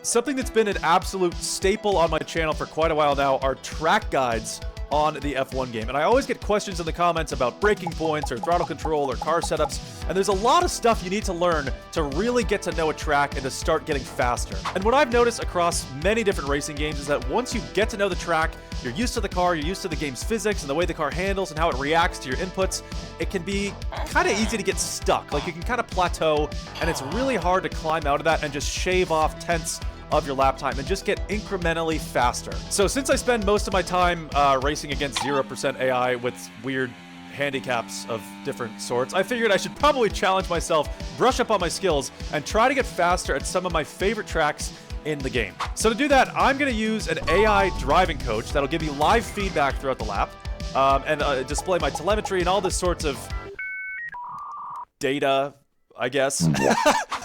Something that's been an absolute staple on my channel for quite a while now are track guides on the F1 game. And I always get questions in the comments about braking points or throttle control or car setups. And there's a lot of stuff you need to learn to really get to know a track and to start getting faster. And what I've noticed across many different racing games is that once you get to know the track, you're used to the car, you're used to the game's physics and the way the car handles and how it reacts to your inputs, it can be kind of easy to get stuck. Like, you can kind of plateau, and it's really hard to climb out of that and just shave off tenths of your lap time and just get incrementally faster. So since I spend most of my time racing against 0% AI with weird handicaps of different sorts, I figured I should probably challenge myself, brush up on my skills, and try to get faster at some of my favorite tracks in the game. So to do that, I'm going to use an AI driving coach that'll give me live feedback throughout the lap and display my telemetry and all this sorts of data, I guess.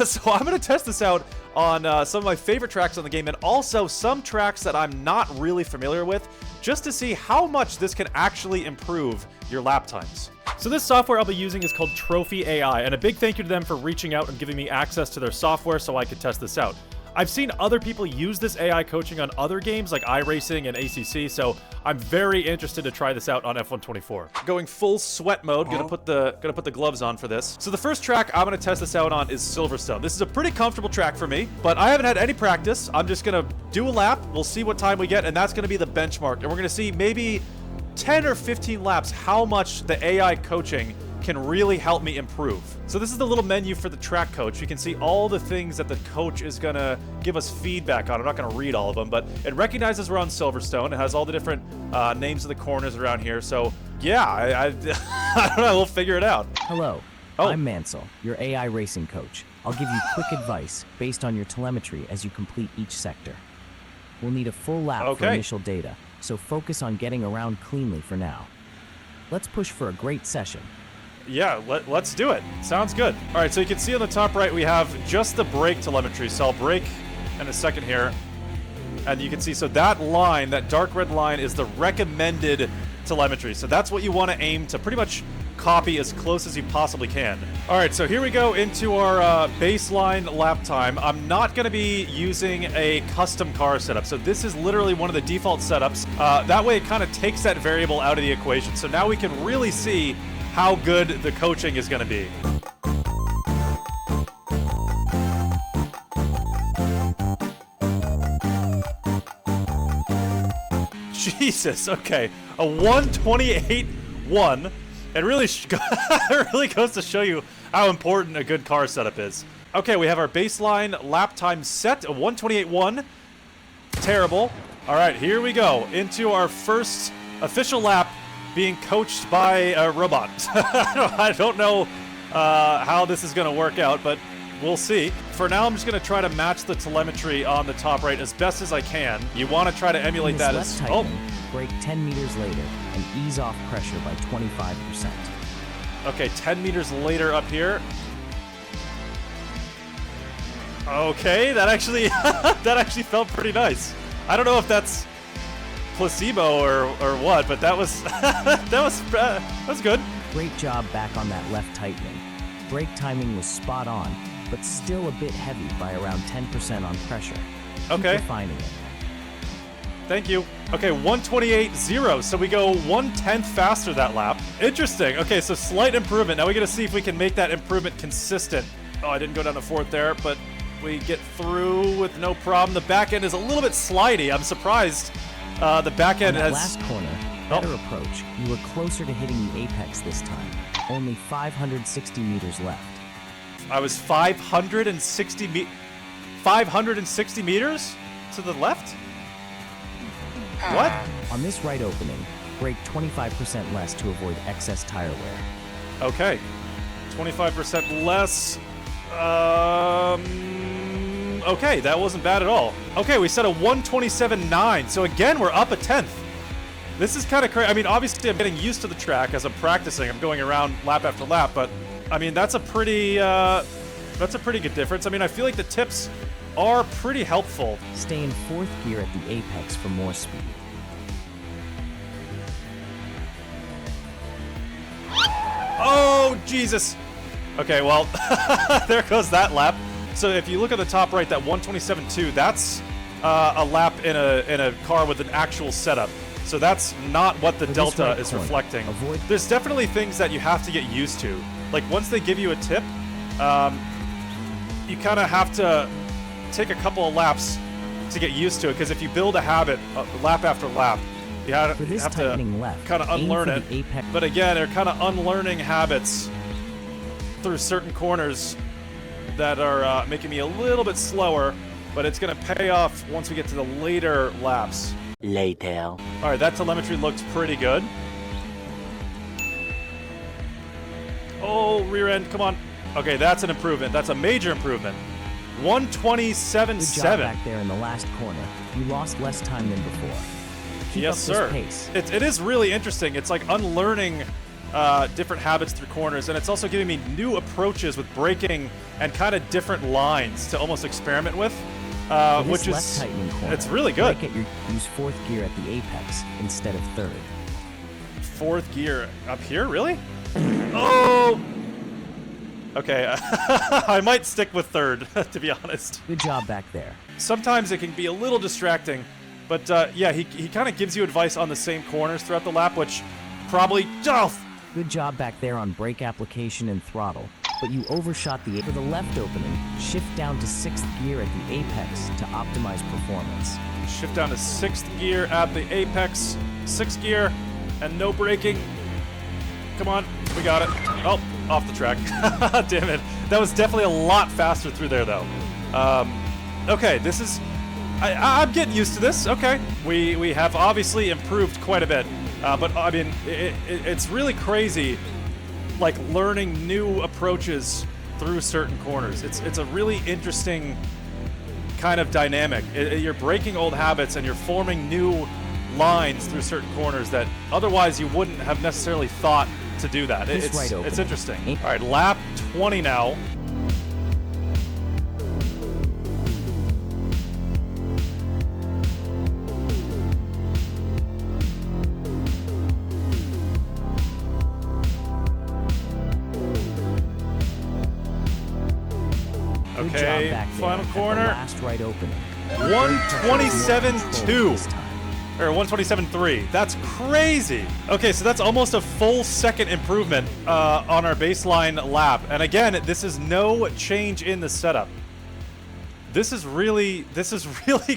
So I'm going to test this out on some of my favorite tracks on the game and also some tracks that I'm not really familiar with, just to see how much this can actually improve your lap times. So this software I'll be using is called trophi.ai, and a big thank you to them for reaching out and giving me access to their software so I could test this out. I've seen other people use this AI coaching on other games like iRacing and ACC, so I'm very interested to try this out on F1 24. Going full sweat mode, gonna put the gloves on for this. So the first track I'm gonna test this out on is Silverstone. This is a pretty comfortable track for me, but I haven't had any practice. I'm just gonna do a lap, we'll see what time we get, and that's gonna be the benchmark. And we're gonna see maybe 10 or 15 laps how much the AI coaching can really help me improve. So this is the little menu for the track coach. You can see all the things that the coach is gonna give us feedback on. I'm not gonna read all of them, but it recognizes we're on Silverstone. It has all the different names of the corners around here. So yeah, I don't know, we'll figure it out. Hello, I'm Mansell, your AI racing coach. I'll give you quick advice based on your telemetry as you complete each sector. We'll need a full lap for initial data, so focus on getting around cleanly for now. Let's push for a great session. Yeah, let's do it. Sounds good. All right, so you can see on the top right, we have just the brake telemetry. So I'll brake in a second here. And you can see, so that line, that dark red line, is the recommended telemetry. So that's what you want to aim to pretty much copy as close as you possibly can. All right, so here we go into our baseline lap time. I'm not going to be using a custom car setup. So this is literally one of the default setups. That way it kind of takes that variable out of the equation. So now we can really see how good the coaching is going to be. Jesus, okay. A 128.1. It really, it really goes to show you how important a good car setup is. Okay, we have our baseline lap time set, a 128.1. Terrible. All right, here we go into our first official lap being coached by a robot. I don't know how this is going to work out, but we'll see. For now, I'm just going to try to match the telemetry on the top right as best as I can. You want to try to emulate that as... Brake 10 meters later and ease off pressure by 25%. Okay, 10 meters later up here. Okay, that actually that actually felt pretty nice. I don't know if that's placebo or what, but that was that was good. Great job back on that left tightening. Brake timing was spot on, but still a bit heavy by around 10% on pressure. Keep refining it. Thank you. Okay, 128.0, so we go 1/10 faster that lap. Interesting. Okay, so slight improvement. Now we got to see if we can make that improvement consistent. Oh, I didn't go down to fourth there, but we get through with no problem. The back end is a little bit slidey. I'm surprised. The back end has... last corner, better approach. You were closer to hitting the apex this time. Only 560 meters left. I was 560 meters to the left? What? On this right opening, brake 25% less to avoid excess tire wear. Okay. 25% less. Okay, that wasn't bad at all. Okay, we set a 127.9, so again, we're up a tenth. This is kind of crazy. I mean, obviously, I'm getting used to the track as I'm practicing. I'm going around lap after lap, but I mean, that's a pretty good difference. I mean, I feel like the tips are pretty helpful. Stay in fourth gear at the apex for more speed. Oh, Jesus. Okay, well, there goes that lap. So if you look at the top right, that 127.2, that's a lap in a car with an actual setup. So that's not what the delta is reflecting. There's definitely things that you have to get used to. Like once they give you a tip, you kind of have to take a couple of laps to get used to it, because if you build a habit lap after lap, you have to kind of unlearn it. But again, they're kind of unlearning habits through certain corners that are making me a little bit slower, but it's going to pay off once we get to the later laps. Later. All right, that telemetry looks pretty good. Oh, rear end, come on. Okay, that's an improvement. That's a major improvement. 127.7. Good job back there in the last corner. You lost less time than before. Keep up this pace. It is really interesting. It's like unlearning different habits through corners, and it's also giving me new approaches with braking and kind of different lines to almost experiment with, which is left tightening corner, it's really good. Use fourth gear at the apex instead of third. Fourth gear up here, really? Oh. Okay, I might stick with third, to be honest. Good job back there. Sometimes it can be a little distracting, but yeah, he kind of gives you advice on the same corners throughout the lap, which probably... Oh! Good job back there on brake application and throttle, but you overshot for the left opening. Shift down to 6th gear at the apex to optimize performance. Shift down to 6th gear at the apex. 6th gear, and no braking. Come on, we got it. Oh, off the track. Damn it. That was definitely a lot faster through there, though. Okay, this is... I'm getting used to this. Okay. We have obviously improved quite a bit. But, I mean, it's really crazy, like, learning new approaches through certain corners. It's a really interesting kind of dynamic. You're breaking old habits and you're forming new lines through certain corners that otherwise you wouldn't have necessarily thought to do that. It's interesting. All right, lap 20 now. Okay, final corner. Last right opening. 127.2. Or 127.3. That's crazy. Okay, so that's almost a full second improvement on our baseline lap. And again, this is no change in the setup. This is really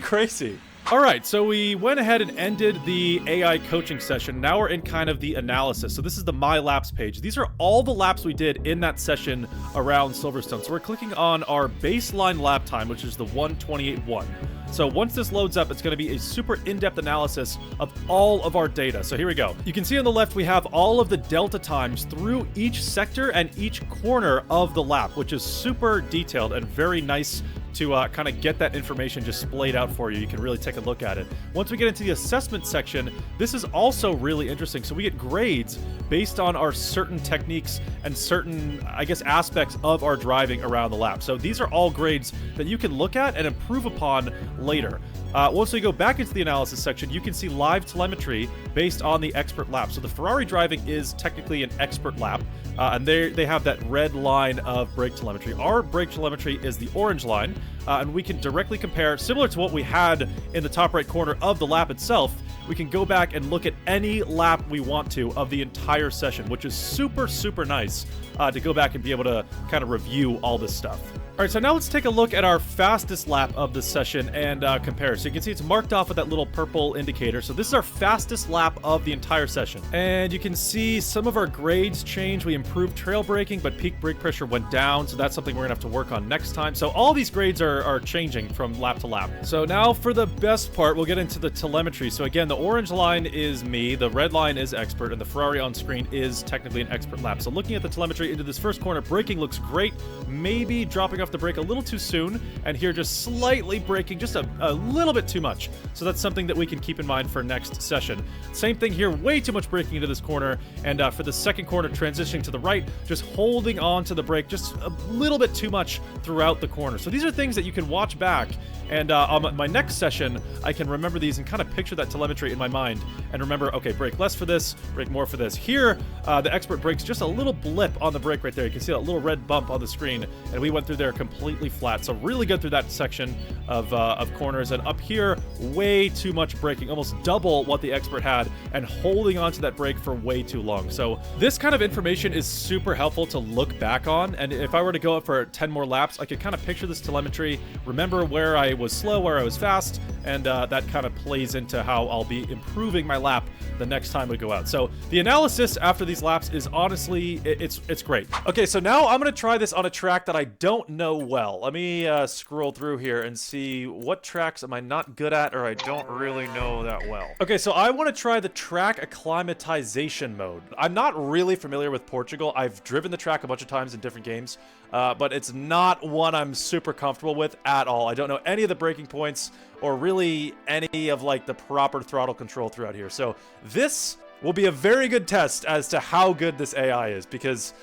crazy. All right, so we went ahead and ended the AI coaching session. Now we're in kind of the analysis. So this is the My Laps page. These are all the laps we did in that session around Silverstone. So we're clicking on our baseline lap time, which is the 128.1. So once this loads up, it's going to be a super in-depth analysis of all of our data. So here we go. You can see on the left, we have all of the delta times through each sector and each corner of the lap, which is super detailed and very nice to kind of get that information just splayed out for you. You can really take a look at it. Once we get into the assessment section, this is also really interesting. So we get grades based on our certain techniques and certain, I guess, aspects of our driving around the lap. So these are all grades that you can look at and improve upon later. Once we go back into the analysis section, you can see live telemetry based on the expert lap. So the Ferrari driving is technically an expert lap, and they have that red line of brake telemetry. Our brake telemetry is the orange line, and we can directly compare, similar to what we had in the top right corner of the lap itself. We can go back and look at any lap we want to of the entire session, which is super, super nice to go back and be able to kind of review all this stuff. All right, so now let's take a look at our fastest lap of the session and compare. So you can see it's marked off with that little purple indicator. So this is our fastest lap of the entire session. And you can see some of our grades change. We improved trail braking, but peak brake pressure went down. So that's something we're gonna have to work on next time. So all these grades are changing from lap to lap. So now for the best part, we'll get into the telemetry. So again, the orange line is me, the red line is expert, and the Ferrari on screen is technically an expert lap. So looking at the telemetry into this first corner, braking looks great. Maybe dropping off the brake a little too soon, and here just slightly braking just a little bit too much. So that's something that we can keep in mind for next session. Same thing here, way too much braking into this corner, and for the second corner transitioning to the right, just holding on to the brake just a little bit too much throughout the corner. So these are things that you can watch back, and on my next session, I can remember these and kind of picture that telemetry in my mind and remember, okay, brake less for this, brake more for this. Here, the expert brakes just a little blip on the brake right there. You can see that little red bump on the screen, and we went through there they're completely flat. So really good through that section of corners. And up here, way too much braking, almost double what the expert had, and holding onto that brake for way too long. So this kind of information is super helpful to look back on. And if I were to go up for 10 more laps, I could kind of picture this telemetry, remember where I was slow, where I was fast, and that kind of plays into how I'll be improving my lap the next time we go out. So the analysis after these laps is honestly, it's great. Okay, so now I'm gonna try this on a track that I don't know well. Let me scroll through here and see what tracks am I not good at or I don't really know that well. Okay, so I want to try the track acclimatization mode. I'm not really familiar with Portugal. I've driven the track a bunch of times in different games, but it's not one I'm super comfortable with at all. I don't know any of the braking points or really any of like the proper throttle control throughout here. So this will be a very good test as to how good this AI is, because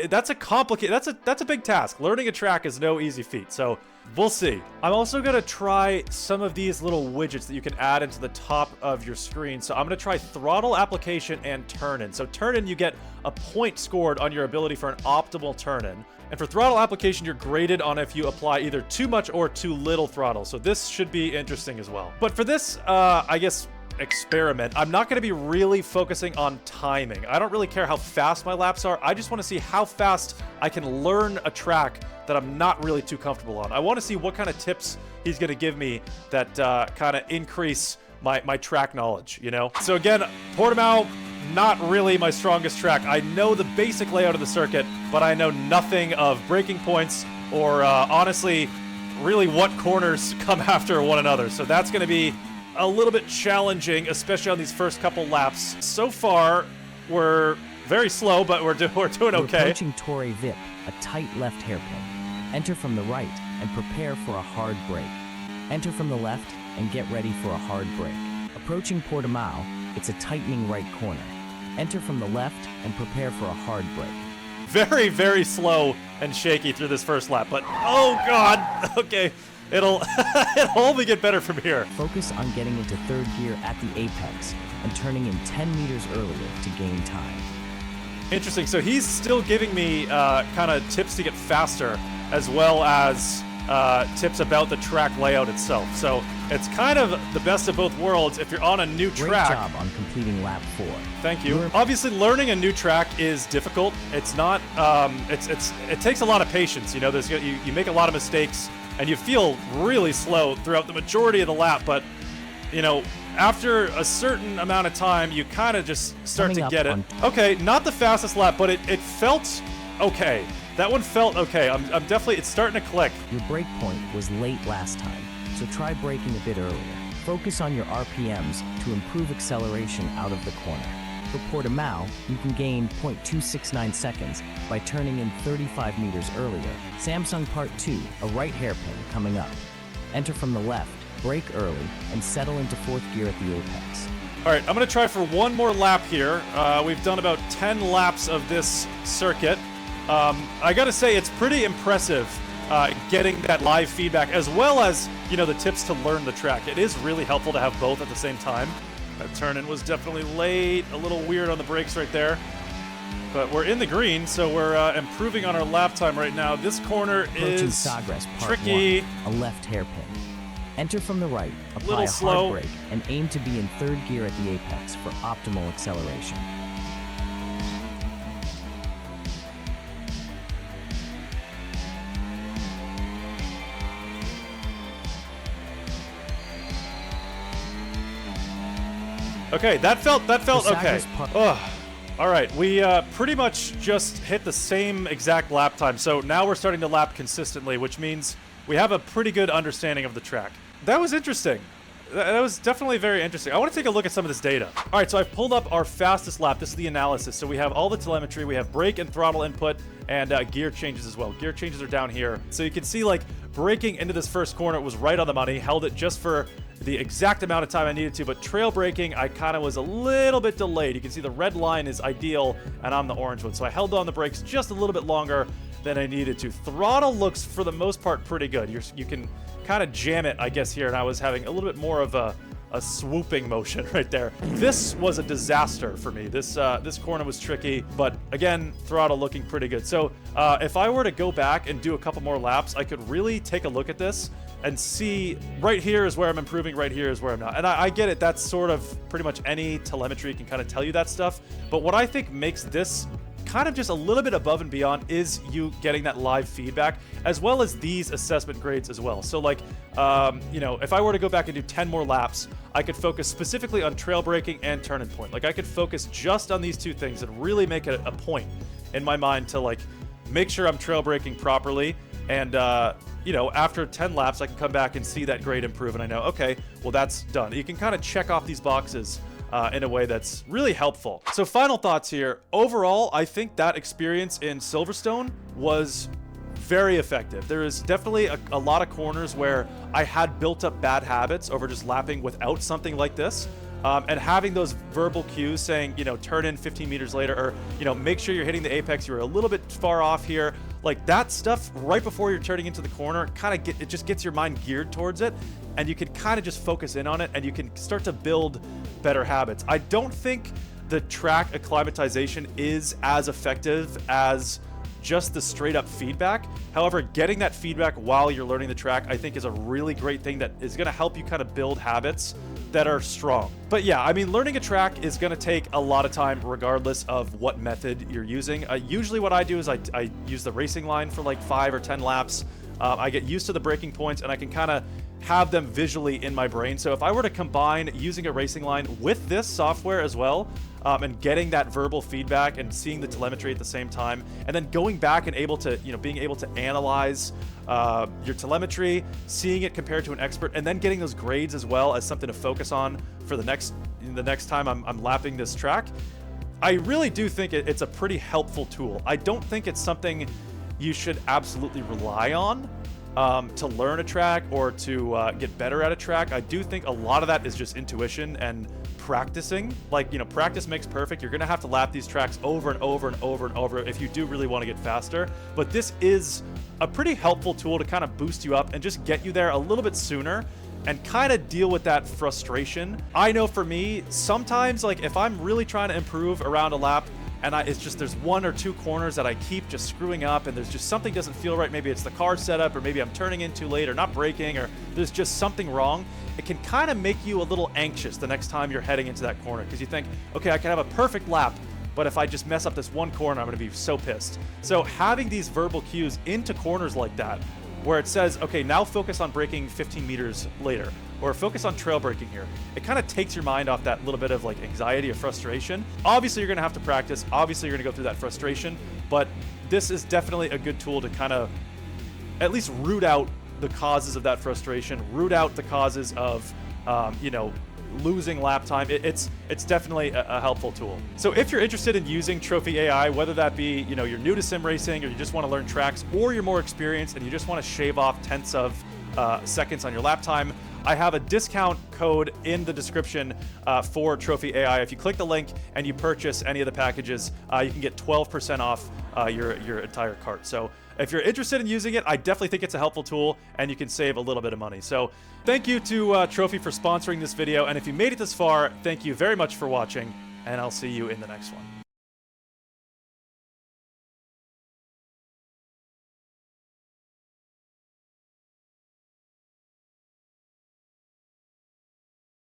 that's a complicated, that's a big task. Learning a track is no easy feat, so we'll see. I'm also gonna try some of these little widgets that you can add into the top of your screen. So I'm gonna try throttle application and turn-in. So turn-in, you get a point scored on your ability for an optimal turn-in. And for throttle application, you're graded on if you apply either too much or too little throttle. So this should be interesting as well. But for this, I guess, experiment, I'm not going to be really focusing on timing. I don't really care how fast my laps are. I just want to see how fast I can learn a track that I'm not really too comfortable on. I want to see what kind of tips he's going to give me that kind of increase my track knowledge, you know? So again, Portimao, not really my strongest track. I know the basic layout of the circuit, but I know nothing of braking points or honestly, really what corners come after one another. So that's going to be a little bit challenging, especially on these first couple laps. So far, we're very slow, but we're doing okay. You're approaching Torre VIP, a tight left hairpin. Enter from the right and prepare for a hard brake. Enter from the left and get ready for a hard brake. Approaching Portimao, it's a tightening right corner. Enter from the left and prepare for a hard brake. Very, very slow and shaky through this first lap, but oh god, okay. It'll only get better from here. Focus on getting into third gear at the apex and turning in 10 meters earlier to gain time. Interesting. So he's still giving me kind of tips to get faster, as well as tips about the track layout itself. So it's kind of the best of both worlds if you're on a new track. Great job on completing lap 4. Thank you. Obviously, learning a new track is difficult. It's not. It takes a lot of patience. You know, you make a lot of mistakes. And you feel really slow throughout the majority of the lap, but, you know, after a certain amount of time, you kind of just start to get it. Okay, not the fastest lap, but it felt okay. That one felt okay. I'm definitely, it's starting to click. Your brake point was late last time, so try braking a bit earlier. Focus on your RPMs to improve acceleration out of the corner. For Portimao, you can gain 0.269 seconds by turning in 35 meters earlier. Samsung Part 2, a right hairpin coming up. Enter from the left, brake early, and settle into fourth gear at the apex. All right, I'm going to try for one more lap here. We've done about 10 laps of this circuit. I got to say, it's pretty impressive getting that live feedback, as well as, you know, the tips to learn the track. It is really helpful to have both at the same time. That turn-in was definitely late, a little weird on the brakes right there. But we're in the green, so we're improving on our lap time right now. This corner is Sagres, tricky. 1, a left hairpin. Enter from the right, apply a hard brake, and aim to be in third gear at the apex for optimal acceleration. Okay, that felt okay. All right, we pretty much just hit the same exact lap time, so now we're starting to lap consistently, which means we have a pretty good understanding of the track. That was interesting. That was definitely very interesting. I want to take a look at some of this data. All right, so I've pulled up our fastest lap. This is the analysis. So we have all the telemetry. We have brake and throttle input and gear changes as well. Gear changes are down here. So you can see, like, braking into this first corner was right on the money. Held it just for the exact amount of time I needed to, but trail braking, I kind of was a little bit delayed. You can see the red line is ideal, and I'm the orange one. So I held on the brakes just a little bit longer than I needed to. Throttle looks, for the most part, pretty good. You can kind of jam it, I guess, here, and I was having a little bit more of a a swooping motion right there. This was a disaster for me. This corner was tricky, but again, throttle looking pretty good. So if I were to go back and do a couple more laps, I could really take a look at this and see right here is where I'm improving, right here is where I'm not. And I get it, that's sort of pretty much any telemetry can kind of tell you that stuff. But what I think makes this kind of just a little bit above and beyond is you getting that live feedback, as well as these assessment grades as well. So like, you know, if I were to go back and do 10 more laps, I could focus specifically on trail braking and turn and point. Like I could focus just on these two things and really make it a point in my mind to like make sure I'm trail braking properly. And, you know, after 10 laps, I can come back and see that grade improve. And I know, okay, well, that's done. You can kind of check off these boxes in a way that's really helpful. So final thoughts here. Overall, I think that experience in Silverstone was very effective. There is definitely a lot of corners where I had built up bad habits over just lapping without something like this. And having those verbal cues saying, you know, turn in 15 meters later, or, you know, make sure you're hitting the apex, you're a little bit far off here. Like that stuff right before you're turning into the corner, it just gets your mind geared towards it. And you can kind of just focus in on it and you can start to build better habits. I don't think the track acclimatization is as effective as just the straight up feedback. However, getting that feedback while you're learning the track, I think is a really great thing that is going to help you kind of build habits that are strong. But yeah, I mean, learning a track is going to take a lot of time regardless of what method you're using. Usually what I do is I use the racing line for like 5 or 10 laps. I get used to the braking points and I can kind of have them visually in my brain. So if I were to combine using a racing line with this software as well, and getting that verbal feedback and seeing the telemetry at the same time, and then going back and able to, you know, being able to analyze your telemetry, seeing it compared to an expert, and then getting those grades as well as something to focus on for the next time I'm lapping this track. I really do think it's a pretty helpful tool. I don't think it's something you should absolutely rely on to learn a track or to get better at a track. I do think a lot of that is just intuition and practicing. Like, you know, practice makes perfect. You're gonna have to lap these tracks over and over and over and over if you do really want to get faster. But this is a pretty helpful tool to kind of boost you up and just get you there a little bit sooner and kind of deal with that frustration. I know for me, sometimes like if I'm really trying to improve around a lap, and it's just there's 1 or 2 corners that I keep just screwing up, and there's just something doesn't feel right. Maybe it's the car setup, or maybe I'm turning in too late, or not braking, or there's just something wrong. It can kind of make you a little anxious the next time you're heading into that corner, because you think, okay, I can have a perfect lap, but if I just mess up this one corner, I'm going to be so pissed. So having these verbal cues into corners like that, where it says, okay, now focus on braking 15 meters later, or focus on trail braking here. It kind of takes your mind off that little bit of like anxiety or frustration. Obviously, you're going to have to practice. Obviously, you're going to go through that frustration, but this is definitely a good tool to kind of at least root out the causes of that frustration, root out the causes of, you know, losing lap time. It's definitely a helpful tool. So if you're interested in using Trophy AI, whether that be, you know, you're new to sim racing, or you just want to learn tracks, or you're more experienced and you just want to shave off tenths of seconds on your lap time, I have a discount code in the description for Trophy AI. If you click the link and you purchase any of the packages, you can get 12% off your entire cart. So if you're interested in using it, I definitely think it's a helpful tool and you can save a little bit of money. So thank you to Trophy for sponsoring this video. And if you made it this far, thank you very much for watching, and I'll see you in the next one.